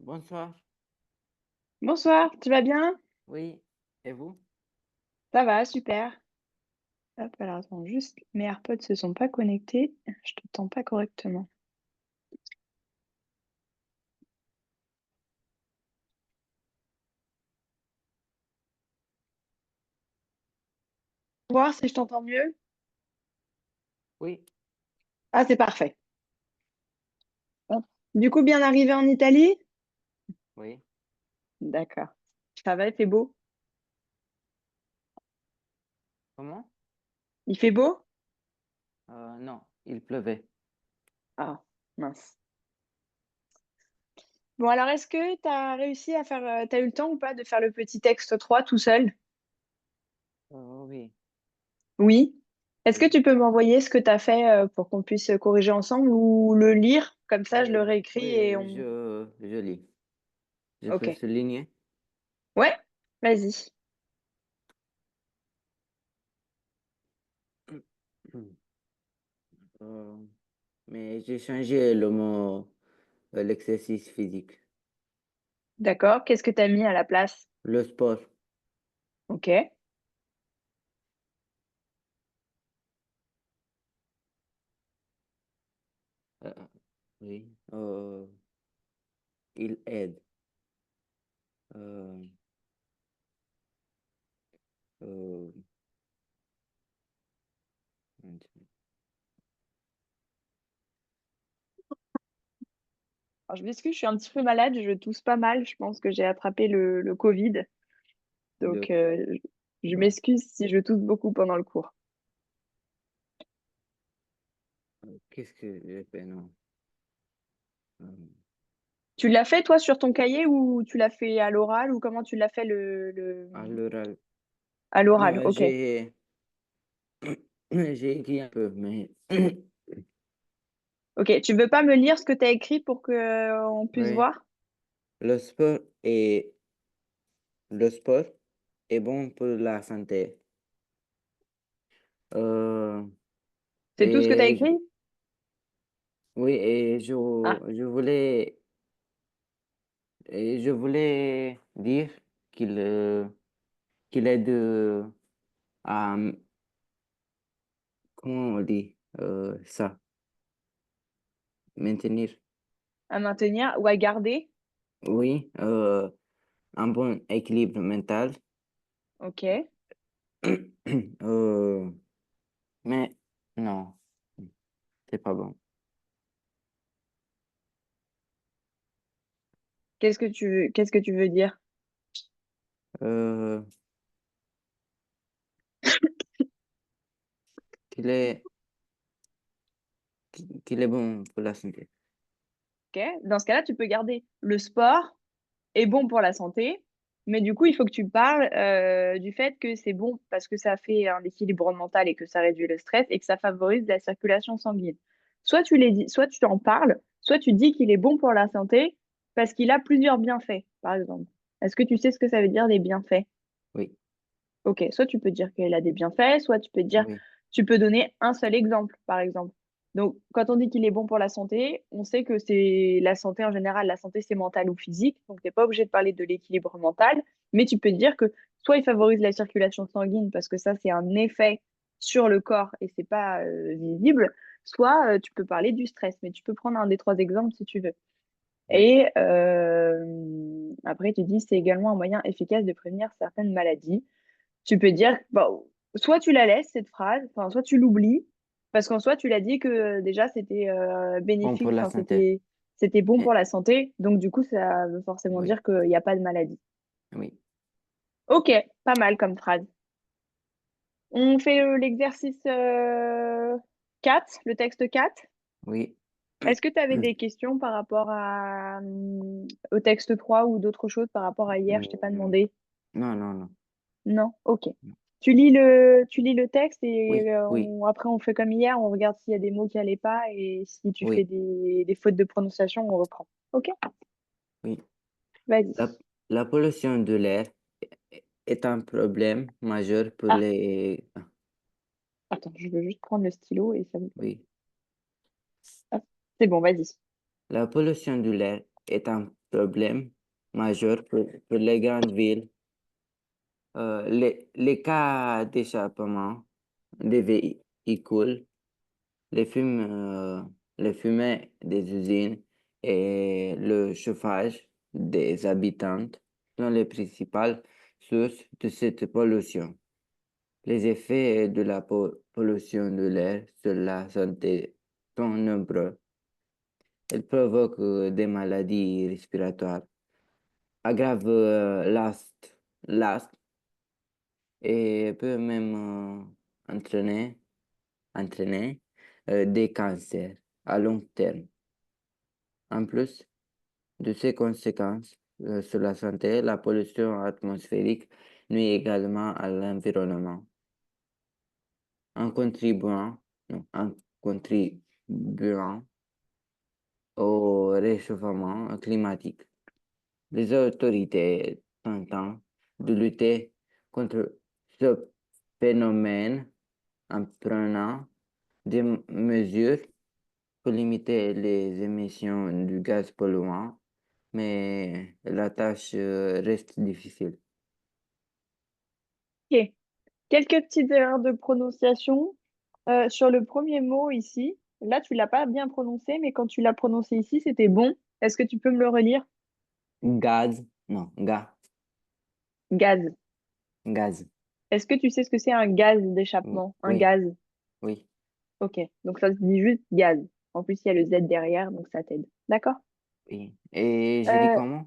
Bonsoir. Bonsoir, tu vas bien? Oui. Et vous? Ça va, super. Hop, alors attends, juste mes AirPods se sont pas connectés. Je t'entends pas correctement. Voir si je t'entends mieux. Oui. Ah, c'est parfait. Hop. Du coup, bien arrivé en Italie? Oui. D'accord. Ça va, il fait beau? Comment? Il fait beau? Non, il pleuvait. Ah, mince. Bon, alors est-ce que tu as réussi à faire, t'as eu le temps ou pas de faire le petit texte 3 tout seul? Oui. Oui. Est-ce que Oui. tu peux m'envoyer ce que tu as fait pour qu'on puisse corriger ensemble ou le lire? Comme ça, je le réécris et Oui, on... je lis. Je Ok. peux souligner. Ouais, vas-y. Euh, mais j'ai changé le mot, l'exercice physique. D'accord. Qu'est-ce que tu as mis à la place? Le sport. Ok. euh, oui. Il aide. Euh, euh, Alors, je m'excuse, je suis un petit peu malade, je tousse pas mal. Je pense que j'ai attrapé le Covid. Donc, le, je m'excuse si je tousse beaucoup pendant le cours. qu'est-ce que j'ai fait? Non. Euh, Tu l'as fait, toi, sur ton cahier ou tu l'as fait à l'oral ou comment tu l'as fait à l'oral. à Non, l'oral? Ok. j'ai écrit un peu, mais Ok. Tu veux pas me lire ce que tu as écrit pour que, on puisse oui. voir? Le sport est, le sport est bon pour la santé. Euh, C'est tout ce que tu as et écrit? oui, Ah, je voulais dire qu'il qu'il aide à, comment on dit ça, maintenir, à maintenir ou à garder? oui, un bon équilibre mental. Ok. Euh, mais non, c'est pas bon. Qu'est-ce que tu veux dire? Euh, qu'il est, qu'il est bon pour la santé. Ok. Dans ce cas-là, tu peux garder le sport est bon pour la santé, mais du coup, il faut que tu parles du fait que c'est bon parce que ça fait un équilibre mental et que ça réduit le stress et que ça favorise la circulation sanguine. Soit tu les dis, soit tu en parles, soit tu dis qu'il est bon pour la santé parce qu'il a plusieurs bienfaits, par exemple. Est-ce que tu sais ce que ça veut dire des bienfaits? Oui, Ok, soit tu peux dire qu'il a des bienfaits, soit tu peux dire, oui, tu peux donner un seul exemple, par exemple. Donc, quand on dit qu'il est bon pour la santé, on sait que c'est la santé en général, la santé c'est mental ou physique, donc tu n'es pas obligé de parler de l'équilibre mental, mais tu peux dire que soit il favorise la circulation sanguine parce que ça c'est un effet sur le corps et c'est pas visible, soit tu peux parler du stress, mais tu peux prendre un des trois exemples si tu veux. oui, Et après, tu dis c'est également un moyen efficace de prévenir certaines maladies. Tu peux dire, bon, soit tu la laisses, cette phrase, enfin, soit tu l'oublies, Parce qu'en soi, tu l'as dit que déjà, c'était Bon pour bénéfique, la enfin, santé. c'était bon Eh, pour la santé. Donc, du coup, ça veut forcément oui, dire qu'il n'y a pas de maladie. oui, Ok, pas mal comme phrase. On fait l'exercice 4, le texte 4. oui. Est-ce que tu avais des questions par rapport au texte 3 ou d'autres choses par rapport à hier? Je t'ai pas demandé. Non, non, non. Non? Ok. Non. Tu lis le texte et Oui, oui, après on fait comme hier, on regarde s'il y a des mots qui n'allaient pas et si tu fais oui, des fautes de prononciation, on reprend. Ok? oui. Vas-y. La, la pollution de l'air est un problème majeur pour Ah, les... Ah, attends, je veux juste prendre le stylo et ça me... oui. Hop. C'est bon, vas-y. La pollution de l'air est un problème majeur pour les grandes villes. Les cas d'échappement des véhicules, les les fumées des usines et le chauffage des habitants sont les principales sources de cette pollution. Les effets de la pollution de l'air sur la santé sont nombreux. Elle provoque des maladies respiratoires, aggrave l'asthme et peut même entraîner, entraîner des cancers à long terme. En plus de ces conséquences sur la santé, la pollution atmosphérique nuit également à l'environnement en contribuant, non, en contribuant au réchauffement climatique. Les autorités tentent de lutter contre ce phénomène en prenant des mesures pour limiter les émissions du gaz polluant, mais la tâche reste difficile. Ok. Quelques petites erreurs de prononciation. Sur le premier mot ici, là, tu l'as pas bien prononcé, mais quand tu l'as prononcé ici, c'était bon. Est-ce que tu peux me le relire? Gaz, non, Gaz. gaz. Est-ce que tu sais ce que c'est un gaz Oui, d'échappement? Un oui, gaz. oui, Ok. Donc ça se dit juste gaz. En plus, il y a le Z derrière, donc ça t'aide. D'accord? oui. Et je dis Euh, comment?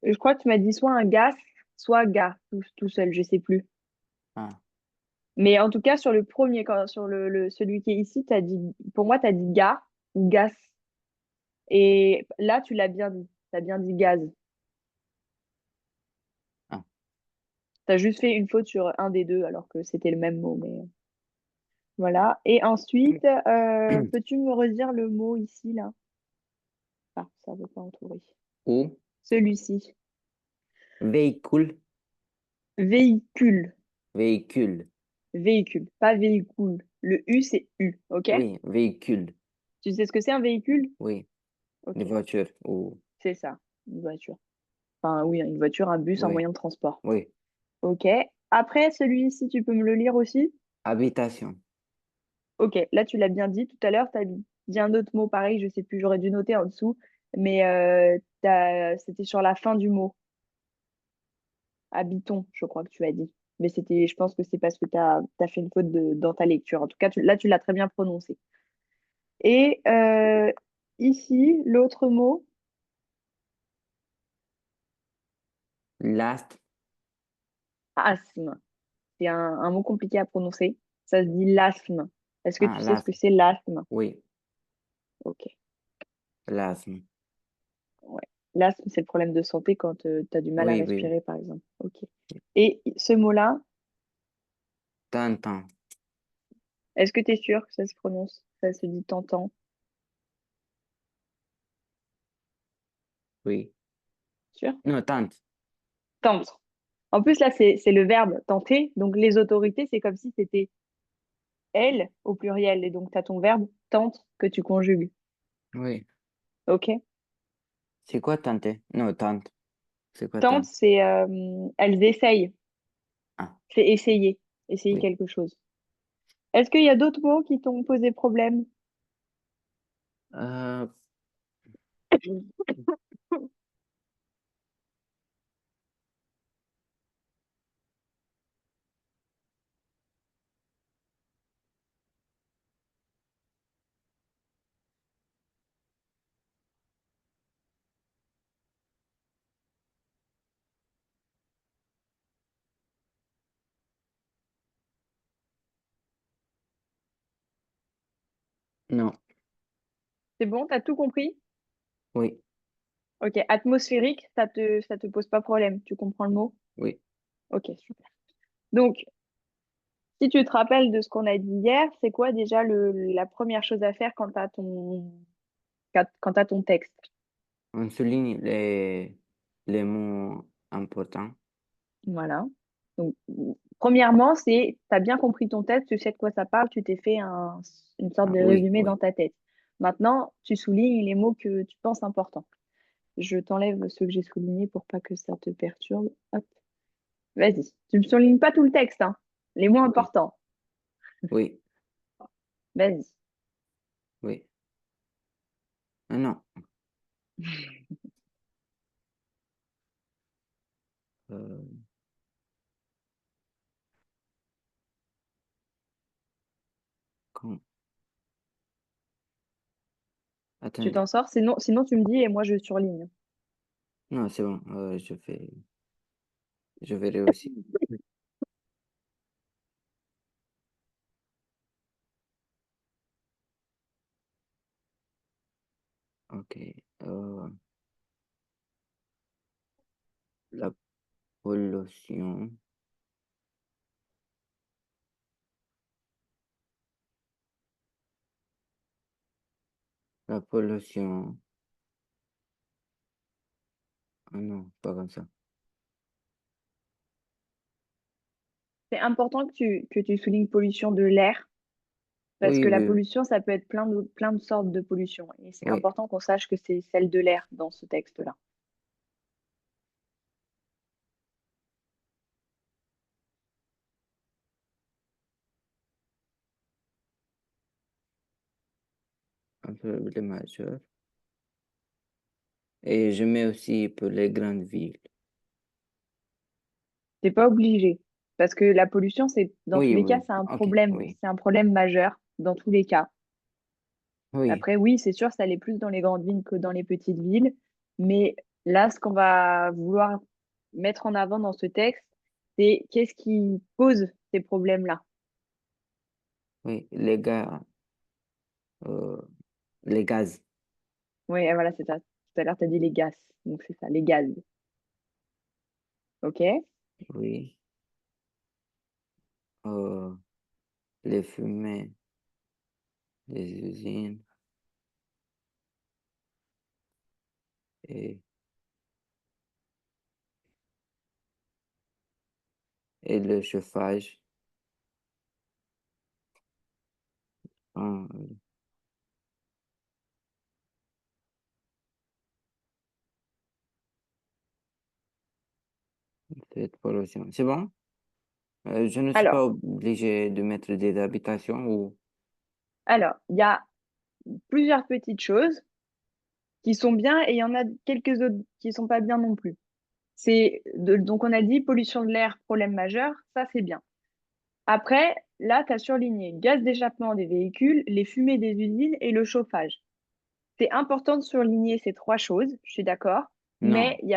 je crois que tu m'as dit soit un gas, soit gars, tout seul, je sais plus. Ah, Mais en tout cas, sur le premier, sur celui qui est ici, pour moi, tu as dit gars ou gas. Et là, tu l'as bien dit. Tu as bien dit gaz. ah. Tu as juste fait une faute sur un des deux, alors que c'était le même mot. Mais voilà. Et ensuite, peux-tu me redire le mot ici, là? Ah, ça ne veut pas entourer. Ou Celui-ci. véhicule, Véhicule. véhicule. Véhicule, pas véhicule. Le U, c'est U, ok? Oui, véhicule. Tu sais ce que c'est un véhicule? Oui, Ok, une voiture. Ou c'est ça, une voiture. Enfin, oui, une voiture, un bus, un oui, moyen de transport. oui. Ok. Après, celui-ci, tu peux me le lire aussi? Habitation. Ok, là, tu l'as bien dit. Tout à l'heure, tu as dit un autre mot pareil, je sais plus, j'aurais dû noter en dessous. Mais c'était sur la fin du mot. Habiton, je crois que tu as dit. Mais je pense que c'est parce que tu as fait une faute dans ta lecture. En tout cas, là, tu l'as très bien prononcé. Et ici, l'autre mot, L'asthme. asthme. C'est un mot compliqué à prononcer. Ça se dit l'asthme. Est-ce que Ah, tu sais ce que l'asthme. c'est l'asthme? Oui, Ok. l'asthme. Ouais. L'asthme, c'est le problème de santé quand tu as du mal à Oui, oui, oui. respirer, par exemple. Ok. Et ce mot-là, Tintin. est-ce que tu es sûr que ça se prononce? Ça se dit tentant. Oui. Sûr? Non, tante. Tente. En plus, là, c'est le verbe tenter. Donc, les autorités, c'est comme si c'était elle au pluriel. Et donc, tu as ton verbe tente que tu conjugues. Oui. Ok? C'est quoi tenter? Non, tante. C'est quoi Tente, tante? c'est elles essayent. Ah, C'est essayer. Essayer oui. quelque chose. Est-ce qu'il y a d'autres mots qui t'ont posé problème? Euh, Non, C'est bon, t'as tout compris? oui, Ok, atmosphérique, ça te pose pas problème. Tu comprends le mot? oui, Ok, super. Donc, si tu te rappelles de ce qu'on a dit hier, c'est quoi déjà la première chose à faire quand t'as ton texte? on souligne les mots importants. Voilà. Donc, premièrement, tu as bien compris ton texte, tu sais de quoi ça parle, tu t'es fait une sorte Ah, de oui, résumé dans oui, ta tête. Maintenant, tu soulignes les mots que tu penses importants. Je t'enlève ceux que j'ai soulignés pour pas que ça te perturbe. Hop. Vas-y. Tu ne soulignes pas tout le texte, hein. Les mots oui, importants. oui, Vas-y. oui. Ah, non, euh, quand- Tu attendez. t'en sors, sinon tu me dis et moi je surligne. Non, c'est bon, je verrai aussi. Ok. euh, la pollution, la pollution. Ah non, pas comme ça. C'est important que tu soulignes pollution de l'air, parce Oui, que la oui, pollution, ça peut être plein de sortes de pollution. Et c'est oui. important qu'on sache que c'est celle de l'air dans ce texte-là. Un peu les majeurs. Et je mets aussi pour les grandes villes. T'es pas obligé. Parce que la pollution, dans tous Oui, les cas, oui, ok, oui, c'est un problème majeur dans tous les cas. oui, Après, oui, c'est sûr, ça l'est plus dans les grandes villes que dans les petites villes. Mais là, ce qu'on va vouloir mettre en avant dans ce texte, c'est qu'est-ce qui cause ces problèmes-là. oui. Euh, les gaz, Oui, et voilà, c'est ça. Tout à l'heure, tu as dit les gaz. Donc, c'est ça, les gaz. OK? oui. Euh, les fumées des usines et, et le chauffage. en- Cette pollution. C'est bon? Je ne suis Alors, pas obligé de mettre des habitations ou... il y a plusieurs petites choses qui sont bien et il y en a quelques autres qui sont pas bien non plus. Donc, on a dit pollution de l'air, problème majeur, ça c'est bien. Après, là, tu as surligné gaz d'échappement des véhicules, les fumées des usines et le chauffage. C'est important de surligner ces trois choses, je suis d'accord, mais Non, il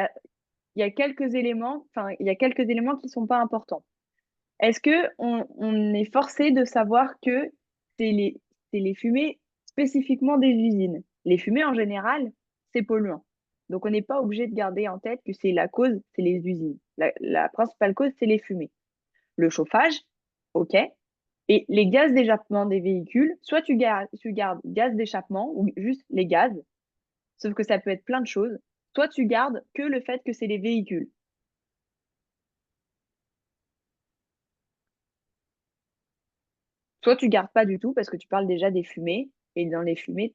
y a quelques éléments, enfin, il y a quelques éléments qui sont pas importants. Est-ce que on est forcé de savoir que c'est les, c'est les fumées spécifiquement des usines? Les fumées en général, c'est polluant. Donc on n'est pas obligé de garder en tête que c'est la cause, c'est les usines. La principale cause, c'est les fumées. Le chauffage, ok. Et les gaz d'échappement des véhicules, soit tu gardes gaz d'échappement ou juste les gaz, sauf que ça peut être plein de choses. Soit tu gardes que le fait que c'est les véhicules. Soit tu gardes pas du tout parce que tu parles déjà des fumées. Et dans les fumées,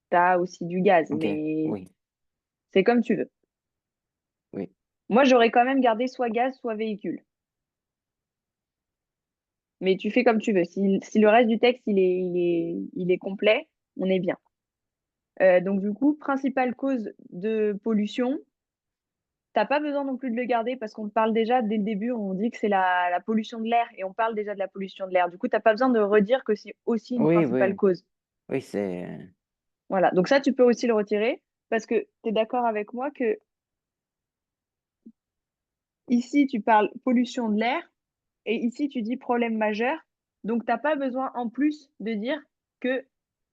tu as aussi du gaz. ok, Mais oui, c'est comme tu veux. oui, Moi, j'aurais quand même gardé soit gaz, soit véhicule. Mais tu fais comme tu veux. Si le reste du texte, il est complet, on est bien. Donc, du coup, principale cause de pollution, t'as pas besoin non plus de le garder parce qu'on parle déjà dès le début, on dit que c'est la pollution de l'air et on parle déjà de la pollution de l'air. Du coup, t'as pas besoin de redire que c'est aussi une oui, principale oui, cause. oui, c'est... Voilà. Donc ça, tu peux aussi le retirer parce que tu es d'accord avec moi que ici, tu parles pollution de l'air et ici, tu dis problème majeur. Donc, t'as pas besoin en plus de dire que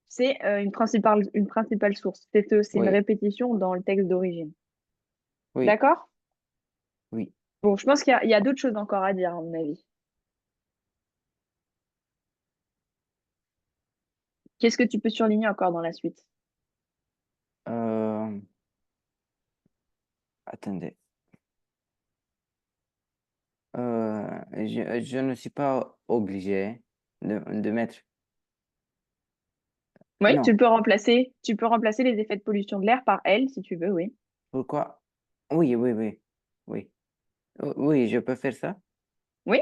c'est une principale source. C'est une Oui, répétition dans le texte d'origine. oui, D'accord? oui. Bon, je pense il y a d'autres choses encore à dire, à mon avis. Qu'est-ce que tu peux surligner encore dans la suite? Euh, attendez. Je ne suis pas obligé de mettre. Oui, Non. tu peux remplacer les effets de pollution de l'air par elle, si tu veux, oui. Pourquoi? Oui, oui, oui. Oui. Oui, je peux faire ça. Oui.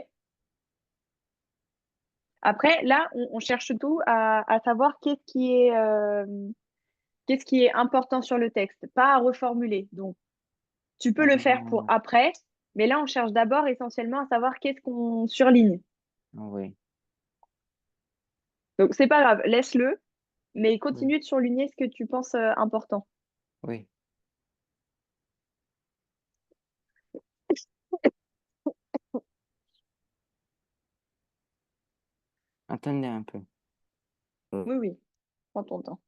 Après, là, on cherche tout à savoir qu'est-ce qui est important sur le texte, pas à reformuler. Donc, tu peux le faire pour Ah, après, mais là, on cherche d'abord essentiellement à savoir qu'est-ce qu'on surligne. oui, Donc, c'est pas grave, laisse-le, mais oui, continue de surligner ce que tu penses important. oui. Attendez un peu. Euh, Oui, oui, prends ton temps.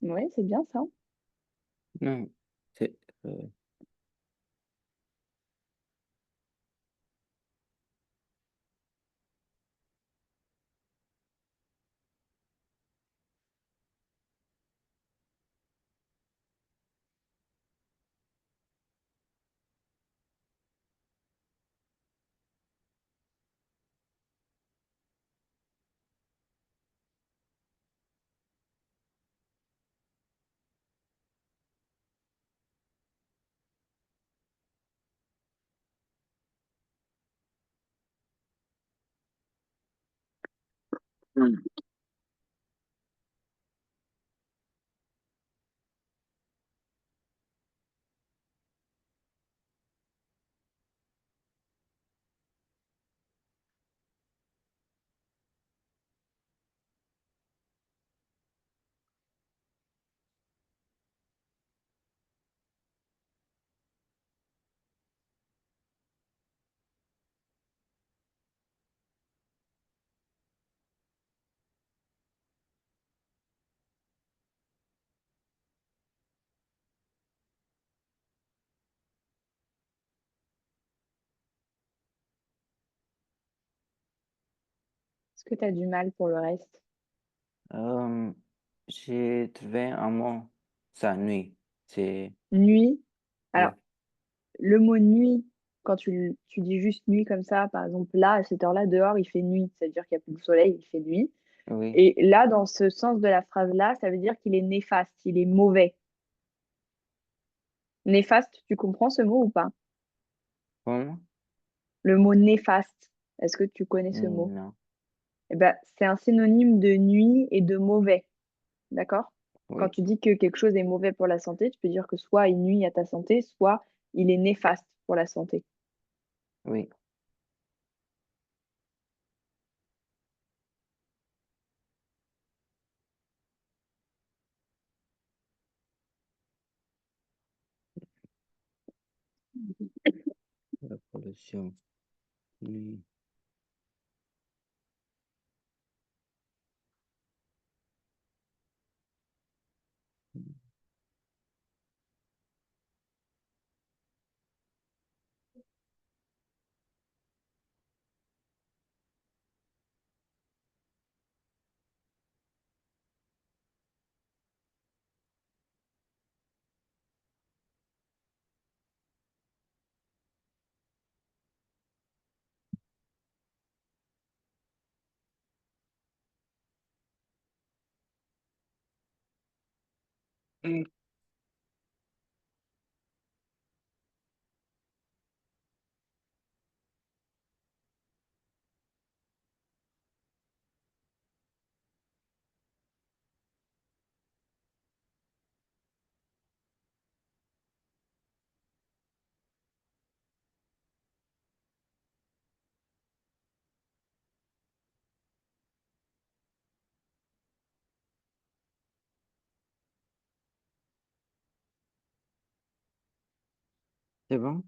Oui, c'est bien ça. Non, c'est, euh, Est-ce que tu as du mal pour le reste? euh, j'ai trouvé un mot, ça, nuit. C'est, Nuit. Alors, oui, le mot nuit, quand tu dis juste nuit comme ça, par exemple, là, à cette heure-là, dehors, il fait nuit. C'est-à-dire qu'il n'y a plus de soleil, il fait nuit. oui. Et là, dans ce sens de la phrase-là, ça veut dire qu'il est néfaste, il est mauvais. Néfaste, tu comprends ce mot ou pas? Comment? Le mot néfaste, est-ce que tu connais ce mot? Non, Eh ben, c'est un synonyme de nuit et de mauvais, d'accord? Quand oui, tu dis que quelque chose est mauvais pour la santé, tu peux dire que soit il nuit à ta santé, soit il est néfaste pour la santé. oui. La pollution, nuit. Mm. C'est bon?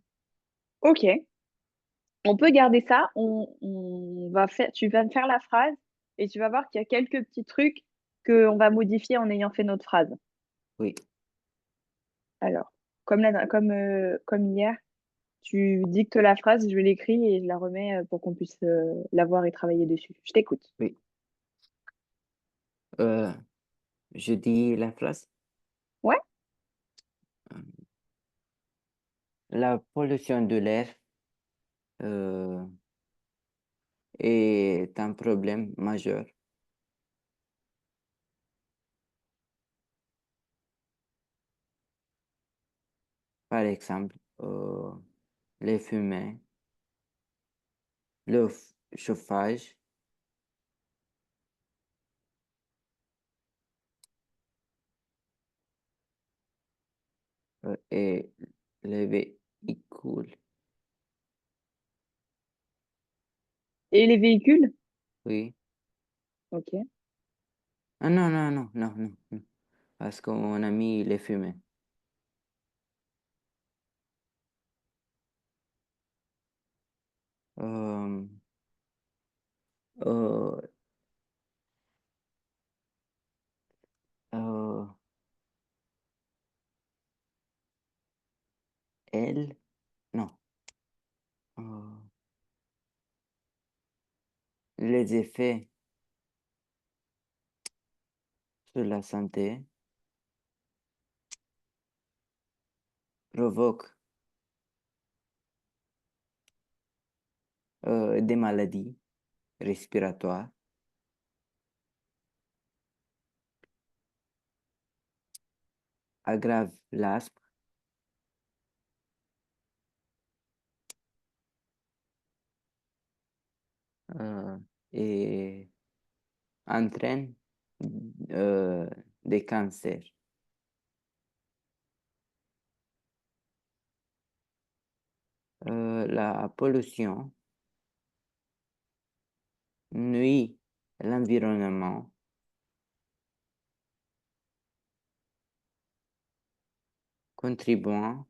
Ok, on peut garder ça. On va faire, tu vas me faire la phrase et tu vas voir qu'il y a quelques petits trucs qu'on va modifier en ayant fait notre phrase. Oui, Alors, comme hier, tu dictes la phrase, je l'écris et je la remets pour qu'on puisse la voir et travailler dessus. Je t'écoute. oui. Euh, je dis la phrase. Ouais? La pollution de l'air euh, est un problème majeur. Par exemple, les fumées, chauffage et les véhicules. Et les véhicules? Oui. Ok. Ah non, non, non, non, non, non. Parce qu'on a mis les fumées. Euh, euh, euh, elle, non. Euh, les effets sur la santé provoquent des maladies respiratoires, aggravent l'asthme euh, et entraînent euh, des cancers. La pollution nuit à l'environnement, contribuant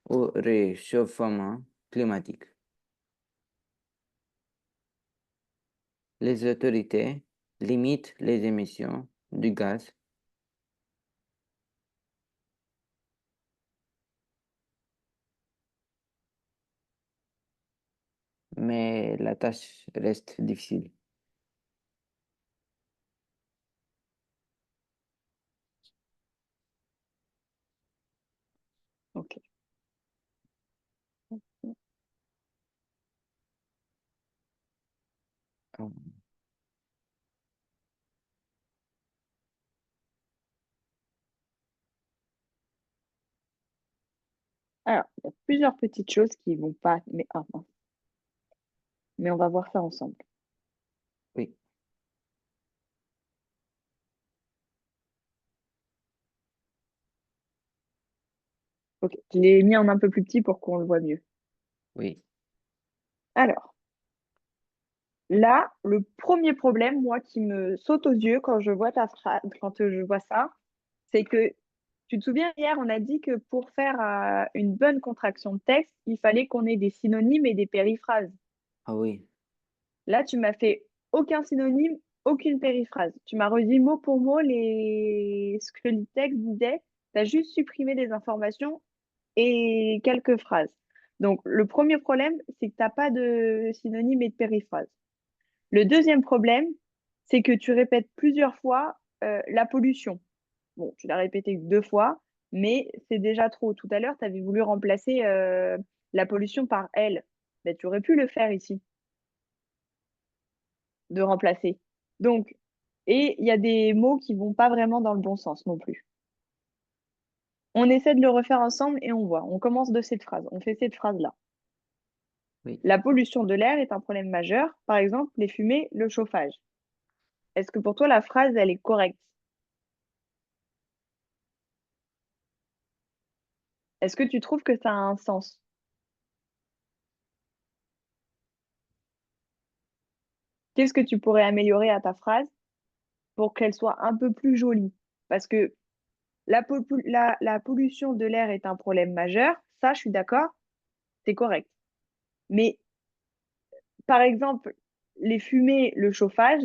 au réchauffement climatique. Les autorités limitent les émissions de gaz, mais la tâche reste difficile. Ok. Euh, Alors, il y a plusieurs petites choses qui vont pas, mais, ah, mince. Mais on va voir ça ensemble. Oui, Ok, je l'ai mis en un peu plus petit pour qu'on le voit mieux. oui, Alors, là, le premier problème, moi, qui me saute aux yeux quand je vois ta phrase, quand je vois ça, c'est que tu te souviens, hier, on a dit que pour faire une bonne contraction de texte, il fallait qu'on ait des synonymes et des périphrases. ah oui, Là, tu m'as fait aucun synonyme, aucune périphrase. Tu m'as redit mot pour mot ce que le texte disait. Tu as juste supprimé des informations et quelques phrases. Donc, le premier problème, c'est que tu n'as pas de synonyme et de périphrase. Le deuxième problème, c'est que tu répètes plusieurs fois la pollution. Bon, tu l'as répété que 2 fois, mais c'est déjà trop. Tout à l'heure, tu avais voulu remplacer la pollution par elle. Ben, tu aurais pu le faire ici, de remplacer. Donc, et il y a des mots qui vont pas vraiment dans le bon sens non plus. On essaie de le refaire ensemble et on voit. On commence de cette phrase. On fait cette phrase-là. Oui. La pollution de l'air est un problème majeur. Par exemple, les fumées, le chauffage. Est-ce que pour toi, la phrase, elle est correcte? Est-ce que tu trouves que ça a un sens? Qu'est-ce que tu pourrais améliorer à ta phrase pour qu'elle soit un peu plus jolie? Parce que la pollution de l'air est un problème majeur. Ça, je suis d'accord, c'est correct. Mais par exemple, les fumées, le chauffage,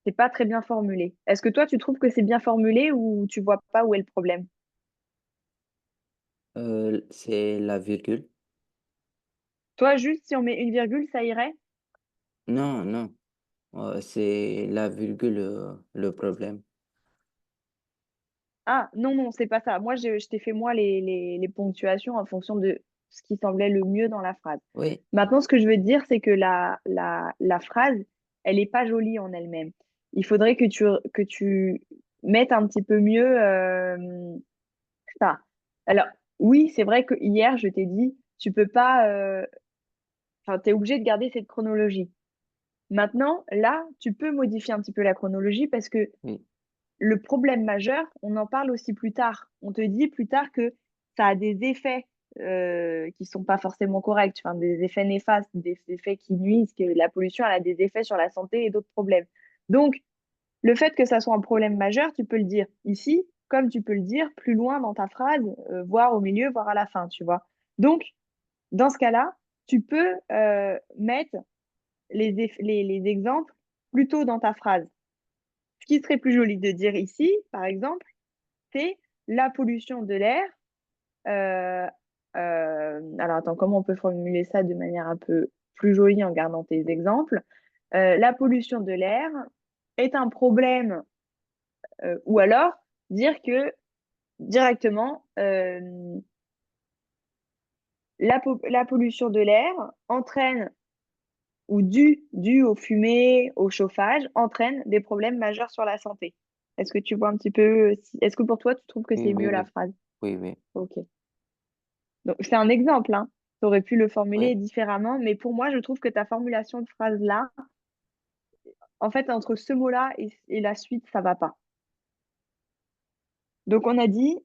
c'est pas très bien formulé. Est-ce que toi, tu trouves que c'est bien formulé ou tu vois pas où est le problème? C'est la virgule. Toi, juste si on met une virgule, ça irait? Non, non, c'est la virgule, le problème. Ah, non, non, c'est pas ça. Moi, je t'ai fait moi les ponctuations en fonction de ce qui semblait le mieux dans la phrase. Oui, Maintenant, ce que je veux te dire, c'est que la phrase, elle est pas jolie en elle-même. Il faudrait que tu mettes un petit peu mieux ça. Alors, oui, c'est vrai que hier, je t'ai dit, tu peux pas, enfin, tu es obligé de garder cette chronologie. Maintenant, là, tu peux modifier un petit peu la chronologie parce que oui, le problème majeur, on en parle aussi plus tard. On te dit plus tard que ça a des effets qui sont pas forcément corrects, enfin, des effets néfastes, des effets qui nuisent, que la pollution elle a des effets sur la santé et d'autres problèmes. Donc, le fait que ça soit un problème majeur, tu peux le dire ici, comme tu peux le dire plus loin dans ta phrase, voire au milieu, voire à la fin, tu vois. Donc, dans ce cas-là, tu peux mettre les exemples plutôt dans ta phrase. Ce qui serait plus joli de dire ici, par exemple, c'est la pollution de l'air. euh, alors, attends, comment on peut formuler ça de manière un peu plus jolie en gardant tes exemples? La pollution de l'air est un problème, ou alors dire que directement, la pollution de l'air entraîne ou dû aux fumées, au chauffage, entraîne des problèmes majeurs sur la santé. Est-ce que tu vois un petit peu, est-ce que pour toi, tu trouves que oui, c'est oui, mieux la oui, phrase? oui, oui, Ok. Donc, c'est un exemple, hein. Tu aurais pu le oui, formuler différemment, mais pour moi, je trouve que ta formulation de phrase-là, en fait, entre ce mot-là et la suite, ça va pas. Donc, on a dit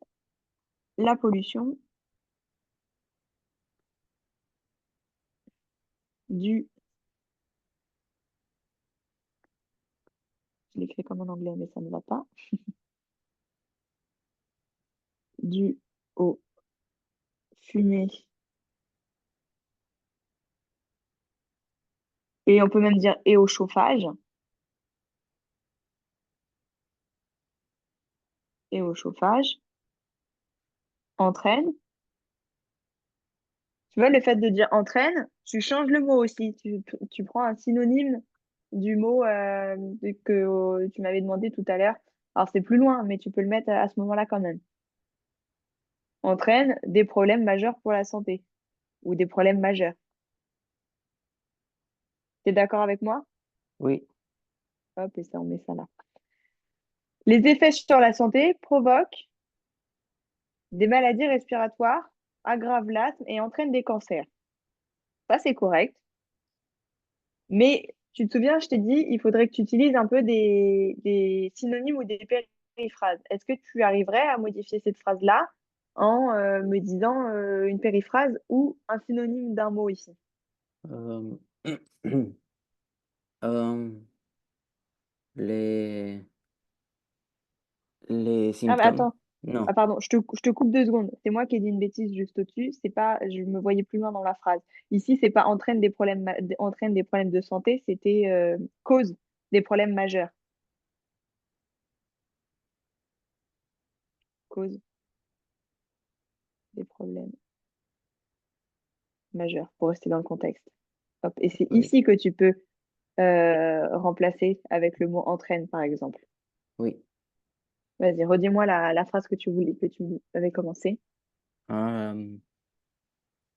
la pollution due, je l'écris comme en anglais, mais ça ne va pas, due aux fumées. Et on peut même dire et au chauffage, et au chauffage, entraîne. Tu vois, le fait de dire entraîne, tu changes le mot aussi. Tu prends un synonyme du mot que tu m'avais demandé tout à l'heure. Alors, c'est plus loin, mais tu peux le mettre à ce moment-là quand même. Entraîne des problèmes majeurs pour la santé ou des problèmes majeurs. Tu es d'accord avec moi? oui, Hop, et ça, on met ça là. Les effets sur la santé provoquent des maladies respiratoires, aggravent l'asthme et entraînent des cancers. Ça, c'est correct. Mais tu te souviens, je t'ai dit, il faudrait que tu utilises un peu des synonymes ou des périphrases. Est-ce que tu arriverais à modifier cette phrase-là en me disant une périphrase ou un synonyme d'un mot ici? euh, euh, les, les Ah, mais symptômes, attends. Ah, non, pardon, je te coupe 2 secondes. C'est moi qui ai dit une bêtise juste au-dessus. C'est pas, je me voyais plus loin dans la phrase. Ici, c'est pas entraîne des problèmes, entraîne des problèmes de santé, c'était cause des problèmes majeurs. Cause des problèmes majeurs, pour rester dans le contexte. Hop. Et c'est oui, ici que tu peux remplacer avec le mot entraîne, par exemple. oui. Vas-y, redis-moi la phrase que tu avais commencé. Euh,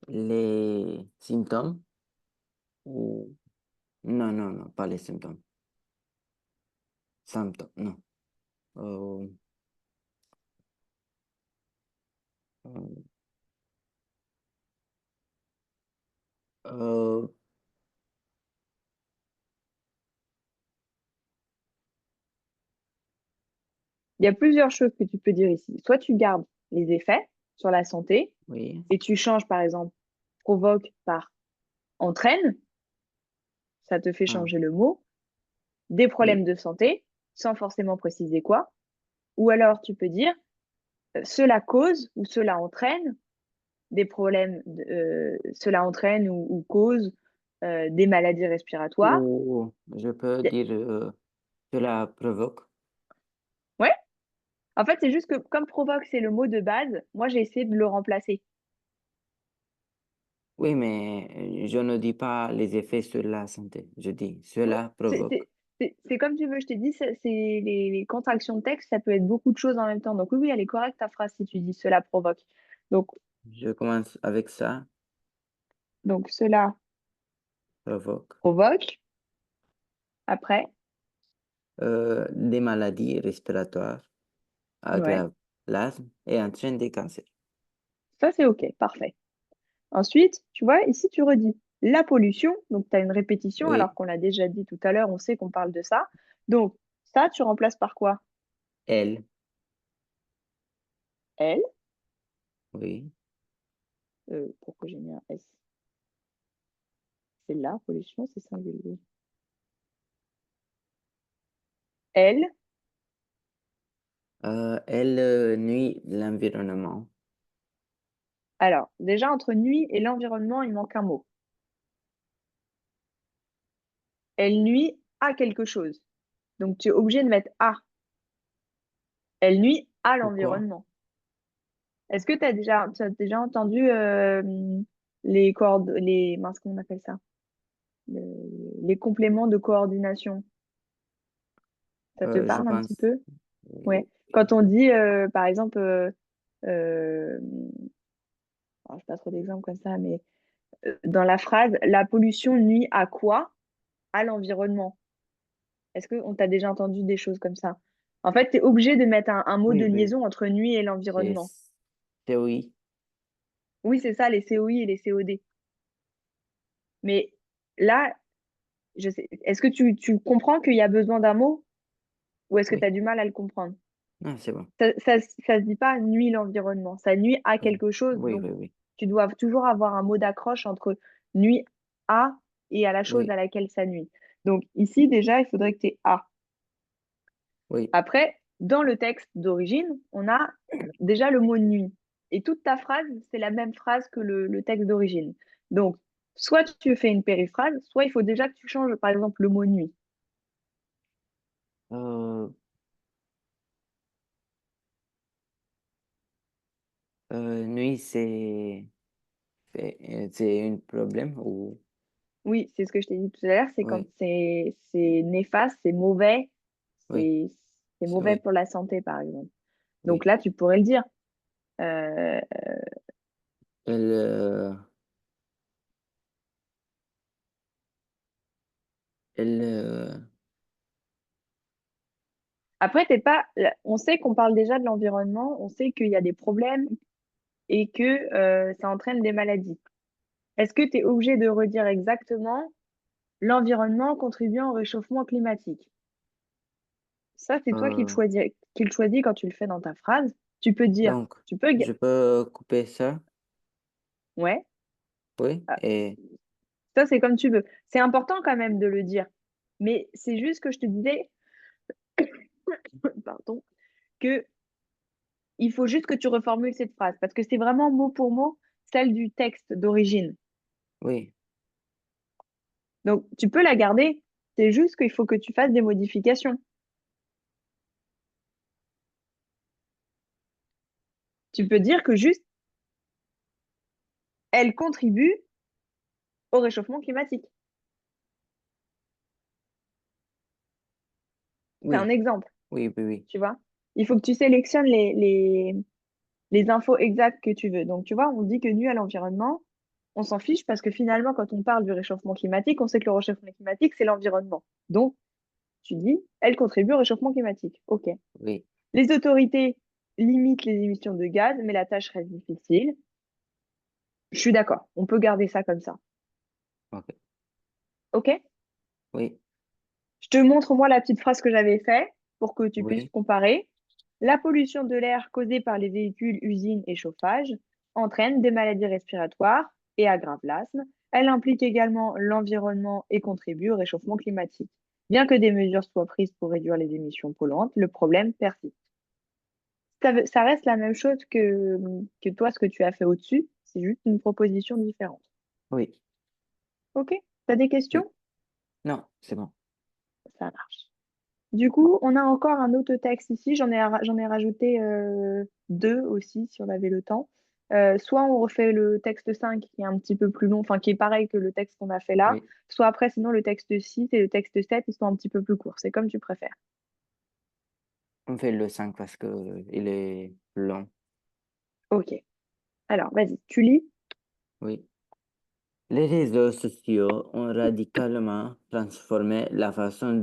les symptômes, ou non, non, non, pas les symptômes. symptômes, non. Euh, euh, euh, Il y a plusieurs choses que tu peux dire ici. Soit tu gardes les effets sur la santé oui, et tu changes, par exemple, provoque par entraîne, ça te fait ah, changer le mot, des problèmes oui, de santé, sans forcément préciser quoi. Ou alors tu peux dire cela cause ou cela entraîne des problèmes, cela entraîne ou cause des maladies respiratoires. ou je peux dire cela provoque. Ouais, en fait, c'est juste que comme provoque, c'est le mot de base, moi j'ai essayé de le remplacer. Oui, mais je ne dis pas les effets sur la santé. Je dis Oui, cela c'est provoque. c'est- c'est comme tu veux, je t'ai dit, c'est les contractions de texte, ça peut être beaucoup de choses en même temps. Donc oui, oui, elle est correcte ta phrase si tu dis cela provoque. Donc, Je commence avec ça, donc cela provoque. provoque, après, Des maladies respiratoires, ouais, aggrave l'asthme et entraîne des cancers. ça c'est OK, parfait. Ensuite, tu vois, ici tu redis la pollution, donc tu as une répétition Oui, alors qu'on l'a déjà dit tout à l'heure, on sait qu'on parle de ça. Donc ça, tu remplaces par quoi? elle, Elle, oui, pourquoi j'ai mis un S? C'est la pollution, c'est singulier. Elle, elle nuit l'environnement. alors déjà entre nuit et l'environnement, il manque un mot. Elle nuit à quelque chose. Donc tu es obligé de mettre à. Elle nuit à Pourquoi? l'environnement. Est-ce que tu as déjà entendu mince, comment on appelle ça? Les compléments de coordination? Ça te Je parle un petit pense, peu? Ouais. oui. Quand on dit, par exemple, euh, alors, je pas trop d'exemples comme ça, mais dans la phrase, la pollution nuit à quoi? À l'environnement. Est-ce qu'on t'a déjà entendu des choses comme ça? En fait, tu es obligé de mettre un mot de Oui, oui, liaison entre nuit et c'est l'environnement. oui, Oui, c'est ça, les COI et les COD. Mais là, je sais, est-ce que tu comprends qu'il y a besoin d'un mot ou est-ce que tu oui. as du mal à le comprendre? Non, c'est bon. Ça se dit pas nuit l'environnement, ça nuit à Oui, quelque chose. oui, Donc, oui, oui, tu dois toujours avoir un mot d'accroche entre nuit à et à la chose oui, à laquelle ça nuit. Donc, ici, déjà, il faudrait que tu aies à. oui. Après, dans le texte d'origine, on a déjà le mot nuit. Et toute ta phrase, c'est la même phrase que le texte d'origine. Donc, soit tu fais une périphrase, soit il faut déjà que tu changes, par exemple, le mot nuit. Euh, nuit, c'est un problème ou, Oui, c'est ce que je t'ai dit tout à l'heure, c'est quand oui, c'est néfaste, c'est mauvais, oui, c'est c'est mauvais oui, pour la santé, par exemple. Donc oui. là, tu pourrais le dire. Euh, Elle, elle, Après, t'es pas. On sait qu'on parle déjà de l'environnement, on sait qu'il y a des problèmes et que ça entraîne des maladies. Est-ce que tu es obligé de redire exactement l'environnement contribuant au réchauffement climatique? Ça, c'est toi euh, qui le choisis quand tu le fais dans ta phrase. Tu peux dire, donc, tu peux, je peux couper ça, ouais, oui, ah, et, ça c'est comme tu veux. C'est important quand même de le dire. Mais c'est juste que je te disais, pardon, que il faut juste que tu reformules cette phrase parce que c'est vraiment mot pour mot celle du texte d'origine. oui, Donc, tu peux la garder. C'est juste qu'il faut que tu fasses des modifications. Tu peux dire que juste, elle contribue au réchauffement climatique. C'est un oui, exemple, oui, oui, oui, tu vois. Il faut que tu sélectionnes les infos exactes que tu veux. Donc, tu vois, on dit que nu à l'environnement, on s'en fiche parce que finalement, quand on parle du réchauffement climatique, on sait que le réchauffement climatique, c'est l'environnement. Donc, Tu dis, elle contribue au réchauffement climatique. OK. oui, Les autorités limitent les émissions de gaz, mais la tâche reste difficile. Je suis d'accord. On peut garder ça comme ça. ok, OK? oui, Je te montre, moi, la petite phrase que j'avais faite pour que tu puisses oui, comparer. La pollution de l'air causée par les véhicules, usines et chauffage entraîne des maladies respiratoires et aggrave l'asthme. Elle implique également l'environnement et contribue au réchauffement climatique. Bien que des mesures soient prises pour réduire les émissions polluantes, le problème persiste. Ça reste la même chose que toi, ce que tu as fait au-dessus. C'est juste une proposition différente. oui, OK? T'as des oui. questions? Non, c'est bon. Ça marche. Du coup, on a encore un autre texte ici. J'en ai rajouté deux aussi si on avait le temps. Soit on refait le texte 5 qui est un petit peu plus long, enfin qui est pareil que le texte qu'on a fait là, Oui, soit après, sinon le texte 6 et le texte 7 ils sont un petit peu plus courts. C'est comme tu préfères. on fait le 5 parce que il est long. Ok. Alors, vas-y, tu lis. Oui. Les réseaux sociaux ont radicalement transformé la façon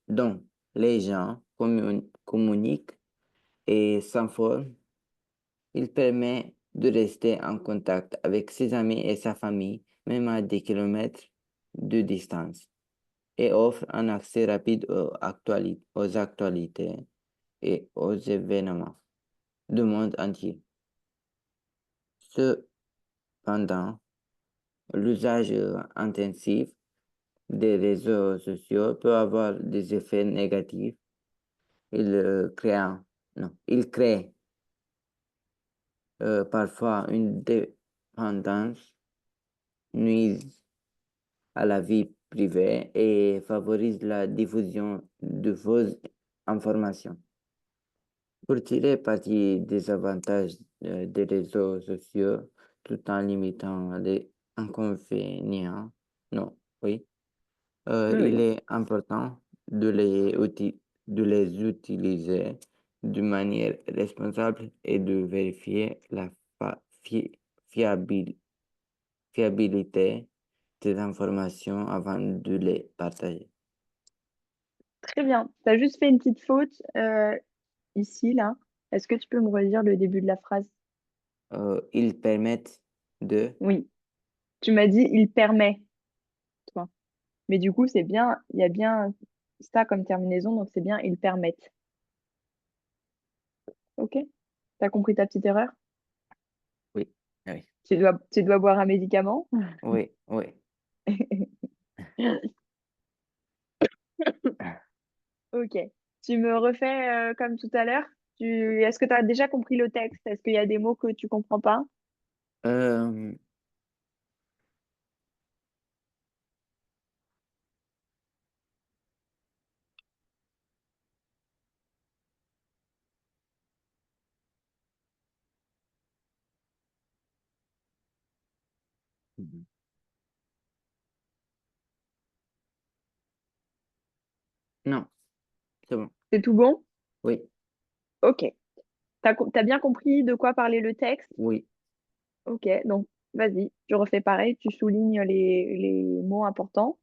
dont les gens communiquent et s'informent. Il permet de rester en contact avec ses amis et sa famille, même à des kilomètres de distance, et offre un accès rapide aux actualités et aux événements du monde entier. Cependant, l'usage intensif des réseaux sociaux peut avoir des effets négatifs. Il crée, il crée parfois une dépendance, nuise à la vie privée et favorise la diffusion de fausses informations. Pour tirer parti des avantages des réseaux sociaux tout en limitant les inconvénients, non, oui, il Oui. est important de les utiliser de manière responsable et de vérifier la fa- fi- fiabil- fiabilité des informations avant de les partager. Très bien. Tu as juste fait une petite faute ici, là. Est-ce que tu peux me redire le début de la phrase? Ils permettent de... Oui. Tu m'as dit il permet, toi. Mais du coup, c'est bien, il y a bien ça comme terminaison, donc c'est bien ils permettent. Ok? T'as compris ta petite erreur? Oui, oui, Tu dois boire un médicament? oui, oui. Ok. Tu me refais comme tout à l'heure? Est-ce que tu as déjà compris le texte? Est-ce qu'il y a des mots que tu comprends pas? Euh, non, c'est bon. C'est tout bon? Oui, Ok. T'as bien compris de quoi parlait le texte? oui, Ok, donc vas-y, tu refais pareil, tu soulignes les mots importants.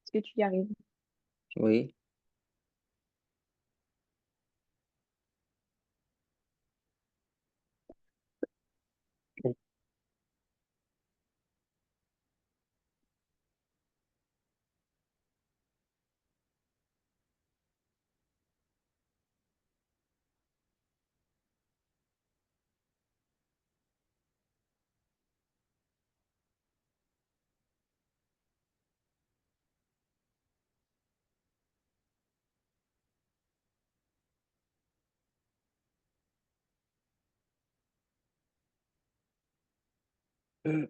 Est-ce que tu y arrives? oui. T'es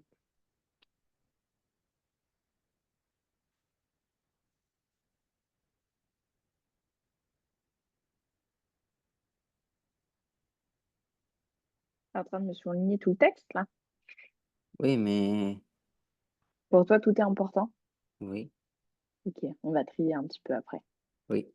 en train de me souligner tout le texte, là. Oui, mais Pour toi, tout est important. oui, Ok, on va trier un petit peu après. oui,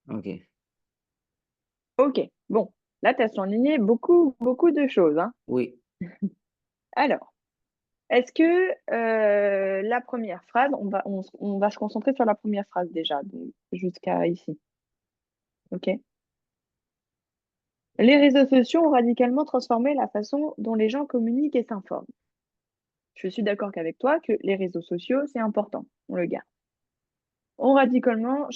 ok, Ok, bon. Là, tu as surligné beaucoup, beaucoup de choses, hein. oui, Alors, est-ce que la première phrase, on va se concentrer sur la première phrase déjà, donc jusqu'à ici. Ok? Les réseaux sociaux ont radicalement transformé la façon dont les gens communiquent et s'informent. Je suis d'accord qu'avec toi que les réseaux sociaux, c'est important, on le garde. Ont radicalement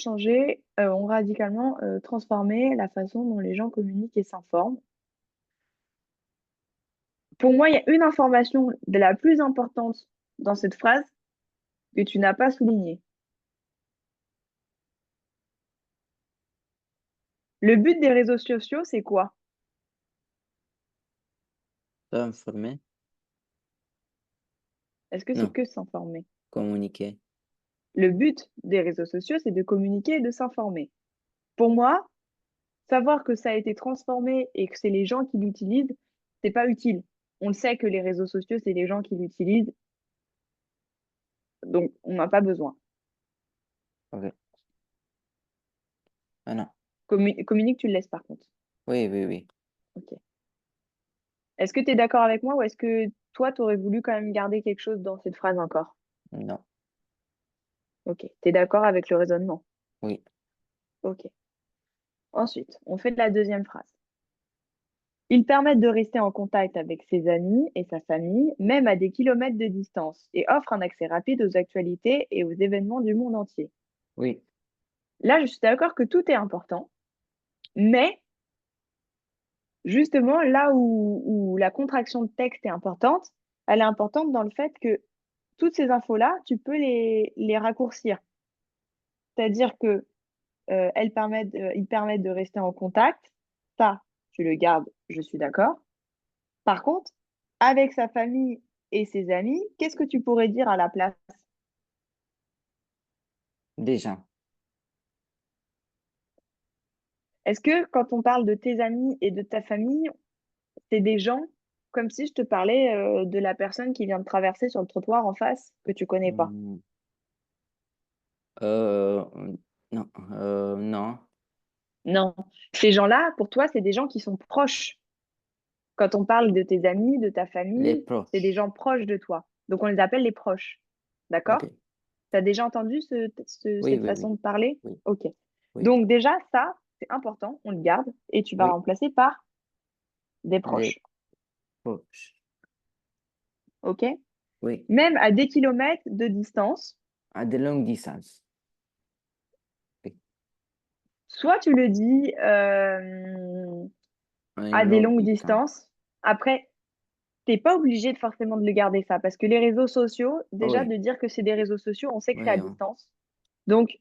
transformé la façon dont les gens communiquent et s'informent. Pour moi, il y a une information de la plus importante dans cette phrase que tu n'as pas soulignée. Le but des réseaux sociaux, c'est quoi? s'informer, Est-ce que c'est non, que s'informer? communiquer, Le but des réseaux sociaux, c'est de communiquer et de s'informer. Pour moi, savoir que ça a été transformé et que c'est les gens qui l'utilisent, c'est pas utile. On le sait que les réseaux sociaux, c'est les gens qui l'utilisent, donc on n'a pas besoin. ok, ah non, Communique, tu le laisses par contre. oui, oui, oui, Ok. Est-ce que tu es d'accord avec moi ou est-ce que toi, tu aurais voulu quand même garder quelque chose dans cette phrase encore? non, Ok. Tu es d'accord avec le raisonnement? oui, Ok. Ensuite, on fait de la deuxième phrase. Ils permettent de rester en contact avec ses amis et sa famille, même à des kilomètres de distance, et offrent un accès rapide aux actualités et aux événements du monde entier. oui, Là, je suis d'accord que tout est important, mais justement, là où la contraction de texte est importante, elle est importante dans le fait que toutes ces infos-là, tu peux les raccourcir. C'est-à-dire que ils permettent de rester en contact. Ça, tu le gardes, je suis d'accord. Par contre, avec sa famille et ses amis, qu'est-ce que tu pourrais dire à la place? déjà, Est-ce que quand on parle de tes amis et de ta famille, c'est des gens comme si je te parlais de la personne qui vient de traverser sur le trottoir en face que tu connais pas? hmm, euh, non, non, Non. Ces gens-là, pour toi, c'est des gens qui sont proches. Quand on parle de tes amis, de ta les famille, c'est des proches, gens proches de toi. Donc on les appelle les proches. ok, D'accord? Tu as déjà entendu oui, cette oui, oui, façon de parler? oui, Ok. oui, Donc déjà, ça, c'est important, on le garde et tu vas oui, remplacer par des les proches. proches, Ok? oui, Même à des kilomètres de distance, à de longues distances, oui, soit tu le dis à à une des longue longues distance, distances. Après, t'es pas obligé de forcément de le garder ça parce que les réseaux sociaux, déjà oui, de dire que c'est des réseaux sociaux, on sait que c'est à oui, hein, distance. Donc,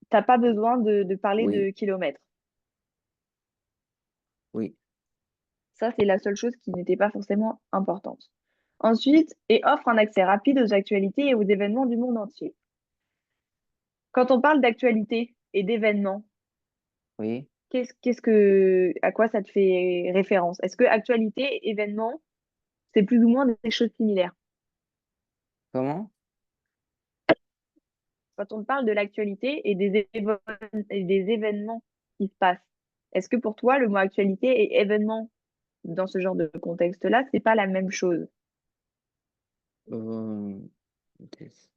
t'as pas besoin de parler oui, de kilomètres. oui, Ça, c'est la seule chose qui n'était pas forcément importante. Ensuite, et offre un accès rapide aux actualités et aux événements du monde entier. Quand on parle d'actualité et d'événements, oui, à quoi ça te fait référence? Est-ce que actualité et événement, c'est plus ou moins des choses similaires? comment? quand on te parle de l'actualité et et des événements qui se passent, est-ce que pour toi, le mot actualité et événement dans ce genre de contexte-là, c'est pas la même chose? Euh,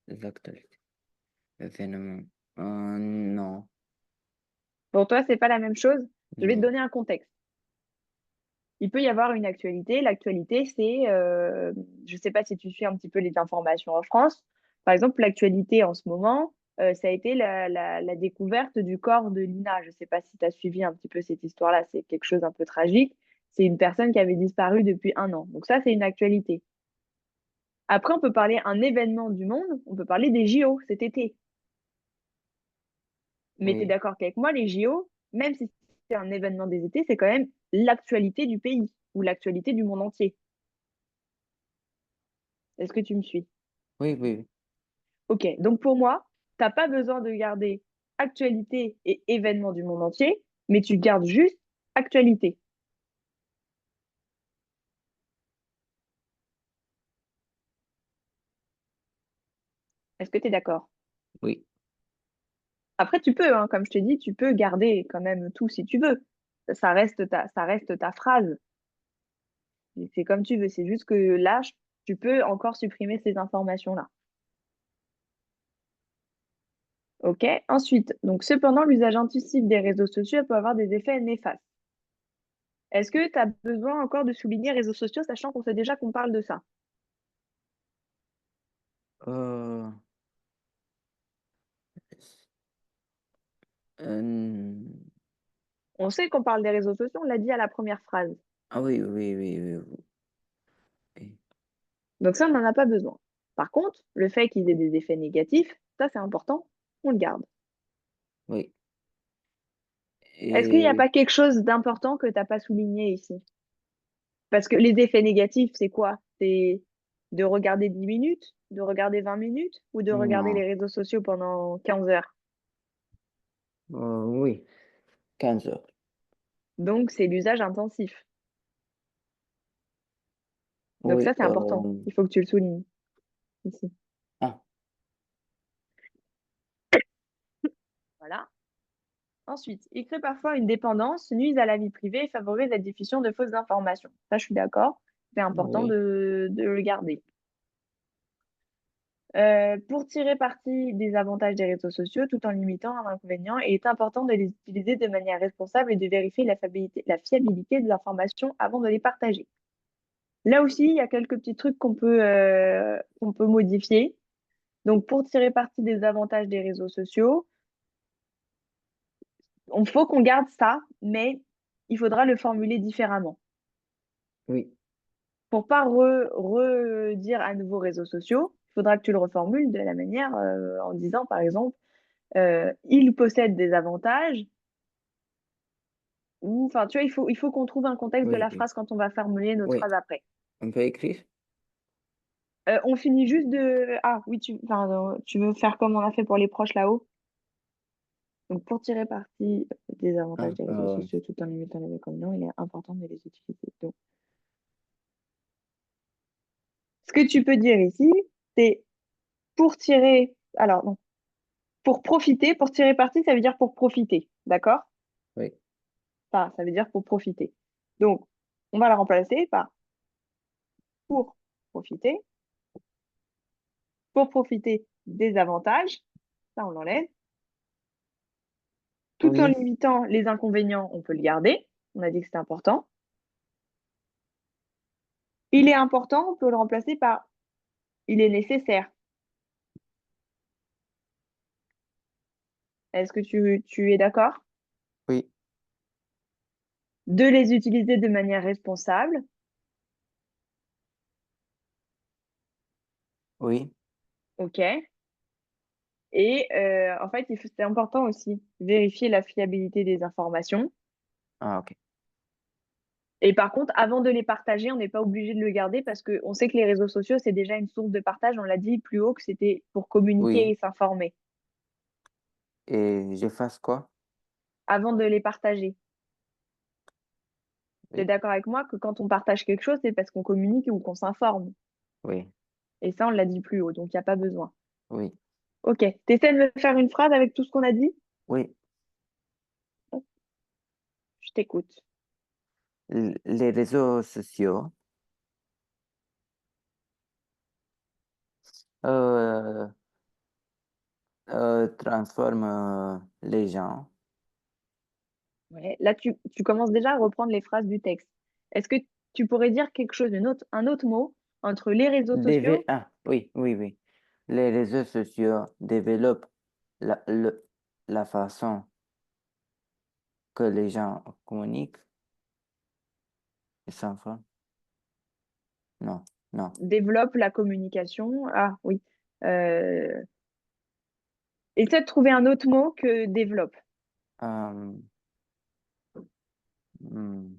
des actualités, événements. Non, Pour toi, c'est pas la même chose? Je vais te non. donner un contexte. Il peut y avoir une actualité. L'actualité, c'est, je sais pas si tu suis un petit peu les informations en France. Par exemple, l'actualité en ce moment, ça a été la découverte du corps de Lina. Je sais pas si tu as suivi un petit peu cette histoire-là. C'est quelque chose un peu tragique. C'est une personne qui avait disparu depuis 1 an. Donc ça, c'est une actualité. Après, on peut parler un événement du monde. On peut parler des JO cet été. Mais tu es Oui, d'accord qu'avec moi, les JO, même si c'est un événement des étés, c'est quand même l'actualité du pays ou l'actualité du monde entier. Est-ce que tu me suis? oui, oui, Ok, donc pour moi, t'as pas besoin de garder actualité et événements du monde entier, mais tu gardes juste actualité. Est-ce que tu es d'accord? oui, Après, tu peux, hein, comme je te dis, tu peux garder quand même tout si tu veux. Ça reste ta phrase. C'est comme tu veux. C'est juste que là, tu peux encore supprimer ces informations-là. Ok? Ensuite, donc cependant, l'usage intensif des réseaux sociaux peut avoir des effets néfastes. Est-ce que tu as besoin encore de souligner réseaux sociaux, sachant qu'on sait déjà qu'on parle de ça? Euh, euh, On sait qu'on parle des réseaux sociaux, on l'a dit à la première phrase. ah oui, oui, oui, oui, oui, Donc ça, on n'en a pas besoin. Par contre, le fait qu'ils aient des effets négatifs, ça c'est important, on le garde. oui. Est-ce qu'il n'y a Et pas quelque chose d'important que tu n'as pas souligné ici? Parce que les effets négatifs, c'est quoi? C'est de regarder 10 minutes, de regarder 20 minutes ou de regarder non, les réseaux sociaux pendant 15 heures. oui, 15 heures. Donc c'est l'usage intensif. Donc ça, Oui, c'est important. Il faut que tu le soulignes ici. ah, Voilà. Ensuite, il crée parfois une dépendance, nuise à la vie privée et favorise la diffusion de fausses informations. Ça, je suis d'accord. C'est important oui, de le garder. Pour tirer parti des avantages des réseaux sociaux tout en limitant un inconvénient, il est important de les utiliser de manière responsable et de vérifier la fiabilité des informations avant de les partager. Là aussi, il y a quelques petits trucs qu'on peut modifier. Donc, pour tirer parti des avantages des réseaux sociaux, il faut qu'on garde ça, mais il faudra le formuler différemment. oui, Pour pas redire à nouveau réseaux sociaux, il faudra que tu le reformules de la manière en disant, par exemple, il possède des avantages, ou, enfin, tu vois, il faut qu'on trouve un contexte de oui, la oui, phrase quand on va formuler notre oui. phrase après. On peut écrire? On finit juste de... Ah oui, tu veux faire comme on a fait pour les proches là-haut? Donc, pour tirer parti des avantages Ah, des réseaux sociaux tout en limitant les inconvénients, il est important de les utiliser. Donc, ce que tu peux dire ici, c'est pour tirer... Alors, non, pour profiter, pour tirer parti, ça veut dire pour profiter, d'accord? oui, Ça veut dire pour profiter. Donc, on va la remplacer par pour profiter, pour profiter des avantages, ça on l'enlève, tout en oui, limitant les inconvénients, on peut le garder, on a dit que c'était important. Il est important, on peut le remplacer par il est nécessaire. Est-ce que tu es d'accord? oui, De les utiliser de manière responsable, oui. ok. Et en fait, c'est important aussi, vérifier la fiabilité des informations. Ah, ok. Et par contre, avant de les partager, on n'est pas obligé de le garder parce qu'on sait que les réseaux sociaux, c'est déjà une source de partage. On l'a dit plus haut que c'était pour communiquer Oui. et s'informer Et je fasse quoi? avant de les partager. Tu es Oui, d'accord avec moi que quand on partage quelque chose, c'est parce qu'on communique ou qu'on s'informe. oui, Et ça, on l'a dit plus haut, donc il n'y a pas besoin. oui. Ok. T'essaies de me faire une phrase avec tout ce qu'on a dit? Oui, Je t'écoute. les réseaux sociaux euh, transforment les gens. Ouais. Là, tu commences déjà à reprendre les phrases du texte. Est-ce que tu pourrais dire quelque chose, un autre mot entre les réseaux sociaux? Ah, oui, oui, oui. Les réseaux sociaux développent la façon que les gens communiquent et s'informent. Non, non. Développe la communication. Ah oui. Euh, Essaie de trouver un autre mot que développe. Euh, hmm,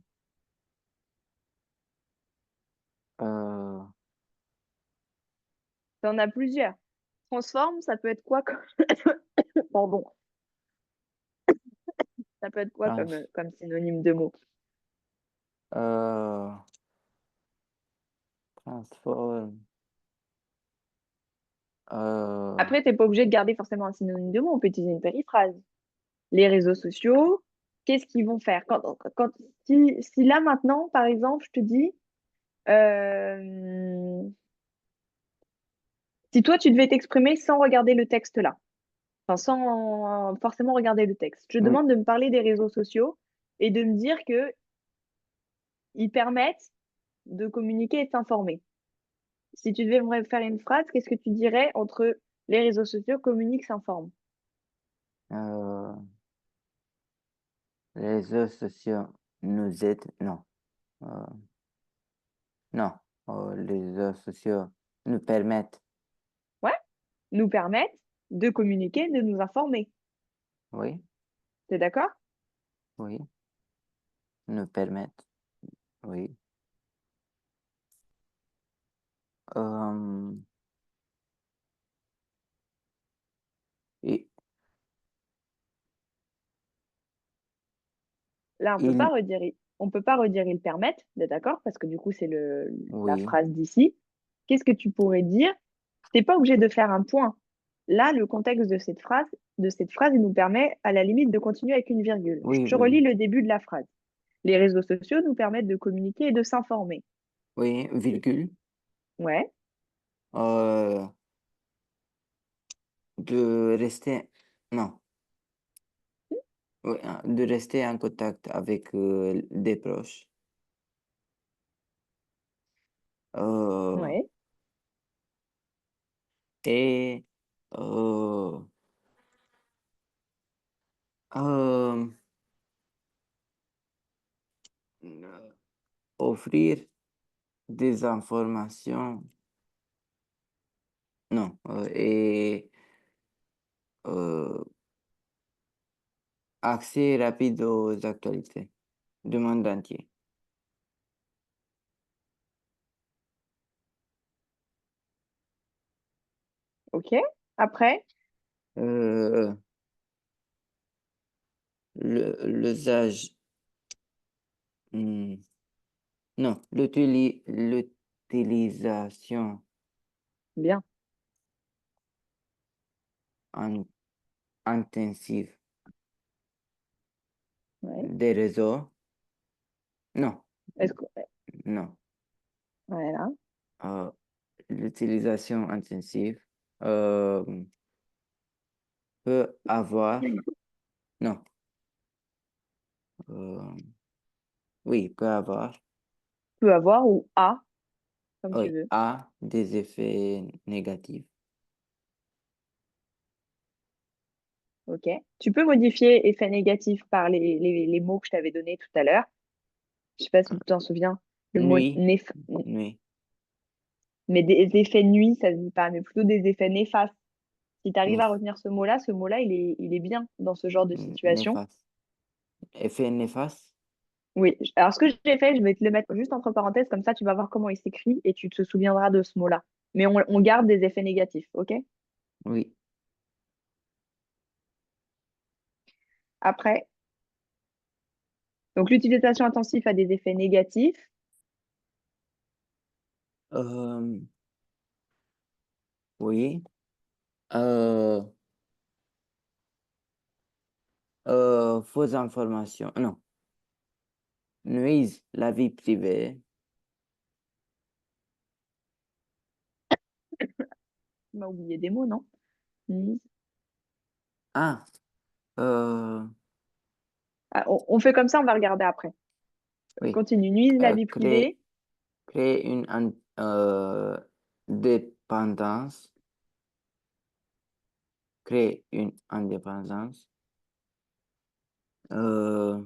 euh, T'en as plusieurs. Transforme, ça peut être quoi comme... Pardon. Ça peut être quoi trans- comme synonyme de mot? euh, transforme. euh, Après, t'es pas obligé de garder forcément un synonyme de mot. On peut utiliser une périphrase. Les réseaux sociaux, qu'est-ce qu'ils vont faire? Si là maintenant, par exemple, je te dis, euh, si toi tu devais t'exprimer sans regarder le texte là, enfin sans forcément regarder le texte, je te oui, demande de me parler des réseaux sociaux et de me dire que ils permettent de communiquer et de s'informer. Si tu devais me faire une phrase, qu'est-ce que tu dirais entre les réseaux sociaux communiquent, s'informent? euh, les réseaux sociaux nous aident. Non, euh, non. Les réseaux sociaux nous permettent. Ouais, nous permettent de communiquer, de nous informer. Oui, T'es d'accord? oui, nous permettent. Oui. Euh, et Là, il, on peut pas redire ils permettent, t'es d'accord? Parce que du coup, c'est la oui, phrase d'ici. Qu'est-ce que tu pourrais dire? T'es pas obligé de faire un point. Là, le contexte de cette phrase, il nous permet à la limite de continuer avec une virgule. Je oui, te oui, relis le début de la phrase. Les réseaux sociaux nous permettent de communiquer et de s'informer. oui, virgule. Ouais, Euh, de rester, non, oui, de rester en contact avec des proches. Euh, ouais. et euh, euh, offrir des informations, non, et euh, accès rapide aux actualités du monde entier. Ok. Après, Euh, L'usage, hmm, non, l'utilisation bien. en- intensive Ouais. des réseaux, non, Est-ce que, non, voilà. euh, l'utilisation intensive euh, peut avoir, non, euh, oui, peut avoir, Peut avoir ou a, comme tu oui, veux. a des effets négatifs. Ok. Tu peux modifier effet négatif par les mots que je t'avais donnés tout à l'heure. Je sais pas si tu t'en souviens. Le mot Nuit, nuit, mais des effets nuits, ça se dit pas, mais plutôt des effets néfastes. Si tu arrives à néf- retenir ce mot-là, il est bien dans ce genre de situation. néfaste, effet néfaste, Oui. Alors, ce que j'ai fait, je vais te le mettre juste entre parenthèses, comme ça, tu vas voir comment il s'écrit et tu te souviendras de ce mot-là. Mais on garde des effets négatifs, ok? oui, Après, donc l'utilisation intensive a des effets négatifs. euh, oui, Euh, Fausses informations. Non. Nuisent la vie privée. On m'a oublié des mots, non? Nuise. Ah, euh, Ah, on fait comme ça, on va regarder après. oui. Continue. Nuise la vie Créer, privée. créer une dépendance. Créer une indépendance. Euh,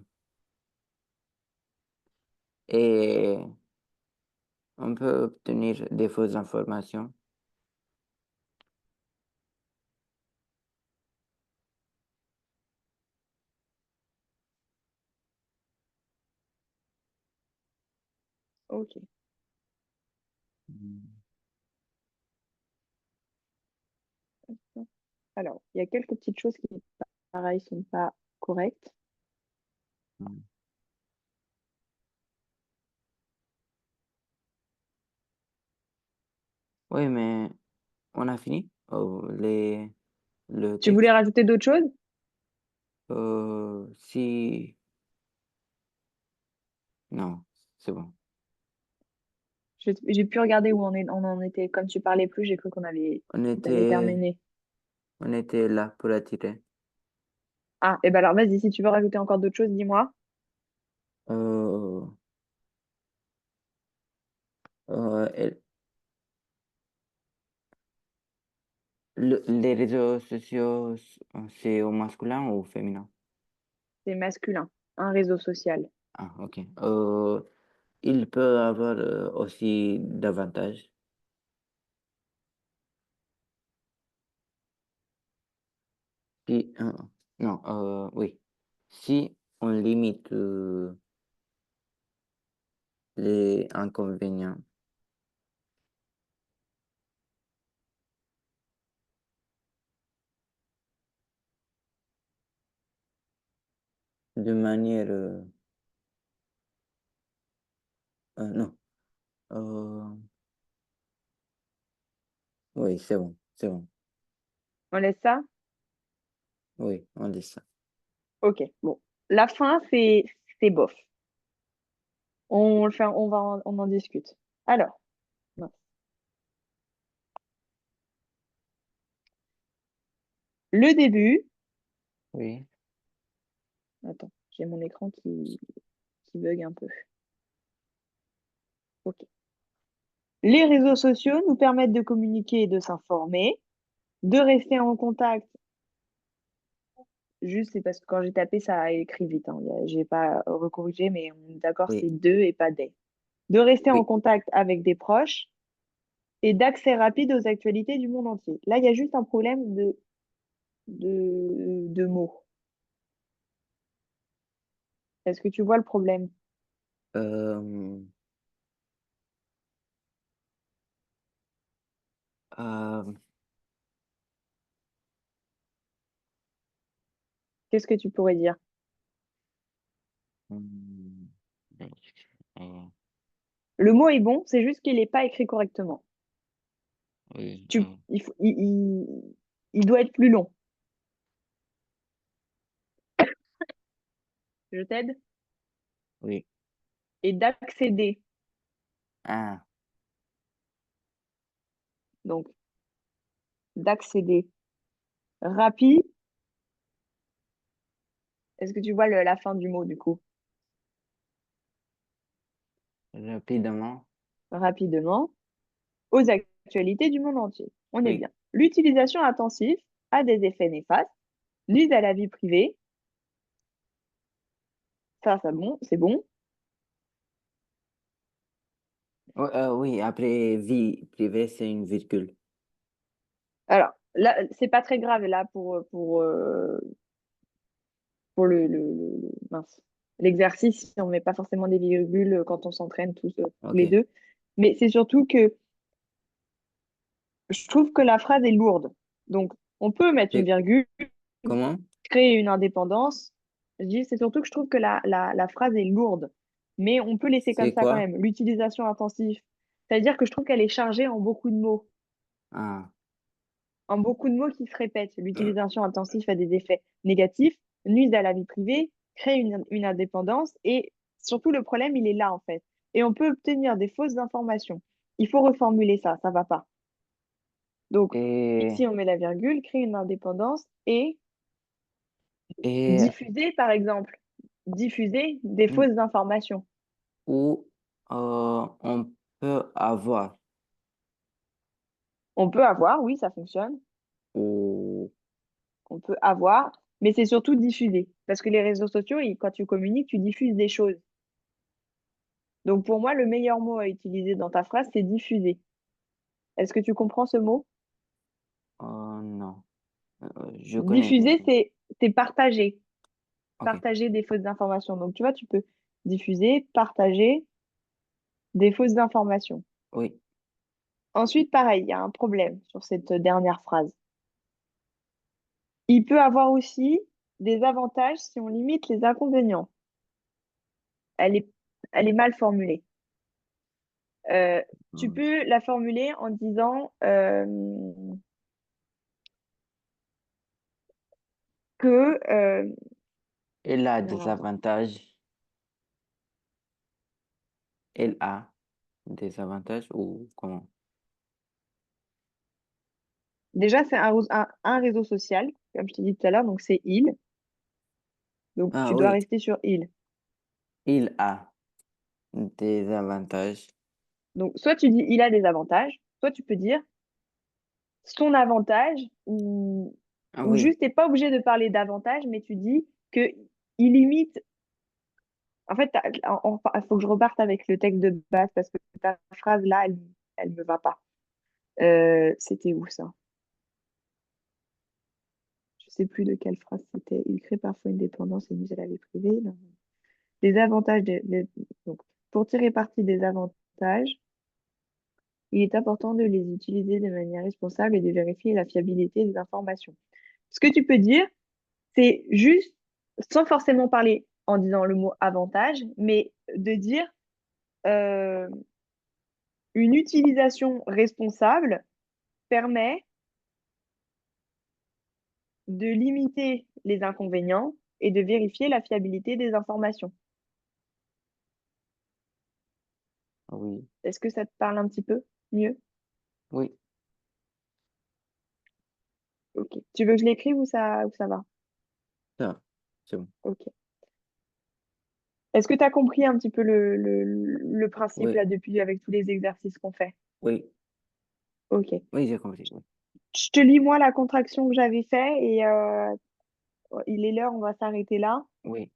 et on peut obtenir des fausses informations. Ok. Hmm. Alors, il y a quelques petites choses qui, pareil, sont pas correctes. Oui, mais on a fini. Oh, le Tu voulais texte. rajouter d'autres choses? Si, non, c'est bon. J'ai pu regarder où on en était. Comme tu parlais plus, j'ai cru On t'avais était, terminé. on était là pour attirer. Ah, et ben alors vas-y, si tu veux rajouter encore d'autres choses, dis-moi. Euh, et les réseaux sociaux, c'est au masculin ou au féminin? C'est masculin, un réseau social. Ah, ok. Il peut avoir aussi davantage. Si, non, oui. Si on limite les inconvénients de manière, non, euh, oui, c'est bon, c'est bon. On laisse ça? Oui, on dit ça. Ok, bon. La fin, c'est bof. On le fait, on en discute. Alors, non. Le début. Oui. Attends, j'ai mon écran qui bug un peu. Ok. Les réseaux sociaux nous permettent de communiquer et de s'informer, de rester en contact. Juste, c'est parce que quand j'ai tapé, ça a écrit vite, hein. J'ai pas recorrigé, mais on est d'accord, c'est Oui, deux et pas des. De rester en oui. contact avec des proches et d'accès rapide aux actualités du monde entier. Là, il y a juste un problème de mots. Est-ce que tu vois le problème? Euh, euh, Qu'est-ce que tu pourrais dire? hmm, euh, Le mot est bon, c'est juste qu'il n'est pas écrit correctement. oui, Il, il doit être plus long. Je t'aide? oui. Et d'accéder. Ah, Donc, d'accéder. Rapide. Est-ce que tu vois la fin du mot du coup? rapidement. Rapidement. Aux actualités du monde entier. On est Oui. bien. L'utilisation intensive a des effets néfastes, nuit à la vie privée. Ça bon, c'est bon. Oui, après vie privée, c'est une virgule. Alors, là, c'est pas très grave là pour mince. L'exercice, si on met pas forcément des virgules quand on s'entraîne tous Ok. les deux. Mais c'est surtout que je trouve que la phrase est lourde. Donc, on peut mettre une C'est virgule, comment? créer une indépendance. Je dis, c'est surtout que je trouve que la phrase est lourde. Mais on peut laisser comme C'est ça quand quoi? même. L'utilisation intensive. C'est-à-dire que je trouve qu'elle est chargée en beaucoup de mots. Ah, en beaucoup de mots qui se répètent. L'utilisation intensive a des effets négatifs, nuisent à la vie privée, crée une indépendance et surtout le problème, il est là en fait. Et on peut obtenir des fausses informations. Il faut reformuler ça, ça va pas. Donc Et, ici, on met la virgule, crée une indépendance et et diffuser, par exemple, diffuser des mm, fausses informations. où on peut avoir On peut avoir, oui, ça fonctionne. ou On peut avoir, mais c'est surtout diffuser. Parce que les réseaux sociaux, quand tu communiques, tu diffuses des choses. Donc pour moi, le meilleur mot à utiliser dans ta phrase, c'est diffuser. Est-ce que tu comprends ce mot? non. Je connais. Diffuser, c'est partager. Ok, Partager des fausses informations. Donc tu vois, tu peux diffuser, partager des fausses informations. oui. Ensuite, pareil, il y a un problème sur cette dernière phrase. Il peut avoir aussi des avantages si on limite les inconvénients. Elle est, elle est mal formulée. Euh, tu Mm. peux la formuler en disant que Elle a des alors attends. avantages. Elle a des avantages ou comment? Déjà, c'est un réseau social, comme je t'ai dit tout à l'heure, donc c'est il. Donc Ah tu dois oui, rester sur il. il a des avantages. Donc soit tu dis il a des avantages, soit tu peux dire son avantage Ah ou oui, juste t'es pas obligé de parler d'avantage, mais tu dis que il limite. En fait, il faut que je reparte avec le texte de base parce que ta phrase là, elle me va pas. C'était où ça? Je sais plus de quelle phrase c'était. Il crée parfois une dépendance et nuit à la vie privée. Non. Les avantages donc, pour tirer parti des avantages, il est important de les utiliser de manière responsable et de vérifier la fiabilité des informations. Ce que tu peux dire, c'est juste, sans forcément parler en disant le mot avantage, mais de dire euh, une utilisation responsable permet de limiter les inconvénients et de vérifier la fiabilité des informations. oui, Est-ce que ça te parle un petit peu mieux? oui, Ok. Tu veux que je l'écrive ou ça va? ça, c'est bon. Ok. Est-ce que tu as compris un petit peu le principe Oui, là depuis avec tous les exercices qu'on fait? oui, Ok. oui, j'ai compris. Oui, Je te lis moi la contraction que j'avais fait et il est l'heure, on va s'arrêter là. oui,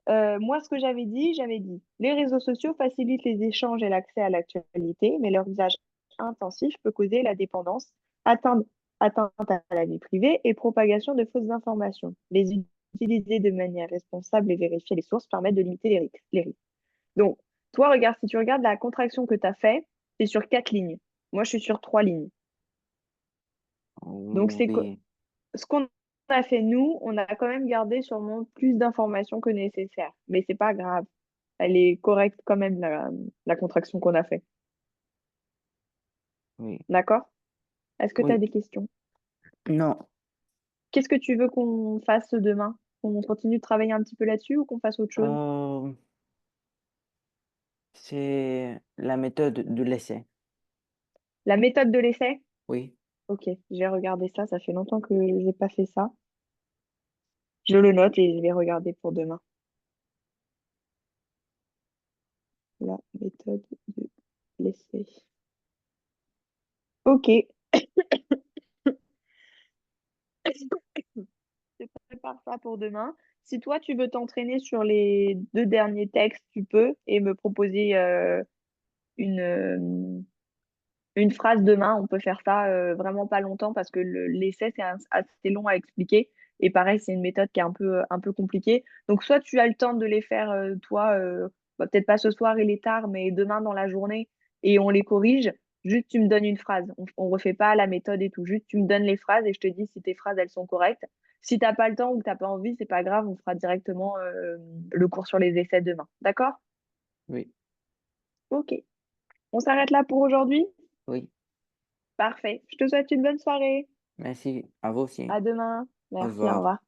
Moi, ce que j'avais dit, les réseaux sociaux facilitent les échanges et l'accès à l'actualité, mais leur usage intensif peut causer la dépendance, atteinte, atteinte à la vie privée et propagation de fausses informations. Les utiliser de manière responsable et vérifier les sources permettent de limiter les risques. Donc, toi, regarde, si tu regardes la contraction que tu as fait, c'est sur 4 lignes. Moi, je suis sur 3 lignes. Donc, oui, ce qu'on a fait, nous, on a quand même gardé sûrement plus d'informations que nécessaire. Mais c'est pas grave. Elle est correcte quand même, la contraction qu'on a fait. oui, D'accord? Est-ce que tu as oui. des questions? Non, Qu'est-ce que tu veux qu'on fasse demain? Qu'on continue de travailler un petit peu là-dessus ou qu'on fasse autre chose? euh, c'est la méthode de l'essai. La méthode de l'essai? Oui, Ok, j'ai regardé ça. Ça fait longtemps que j'ai pas fait ça. Je le note et je vais regarder pour demain. La méthode de l'essai. Ok, je prépare ça pour demain. Si toi, tu veux t'entraîner sur les 2 derniers textes, tu peux et me proposer une, euh, une phrase demain. On peut faire ça vraiment pas longtemps parce que l'essai, c'est assez long à expliquer. Et pareil, c'est une méthode qui est un peu compliquée. Donc, soit tu as le temps de les faire, toi, bah, peut-être pas ce soir, il est tard, mais demain dans la journée, et on les corrige. Juste, tu me donnes une phrase. On refait pas la méthode et tout. Juste, tu me donnes les phrases et je te dis si tes phrases, elles sont correctes. Si t'as pas le temps ou que t'as pas envie, c'est pas grave. On fera directement le cours sur les essais demain. D'accord? oui, Ok. On s'arrête là pour aujourd'hui? oui. Parfait. Je te souhaite une bonne soirée. Merci à vous aussi. À demain. Au Merci, au revoir. revoir.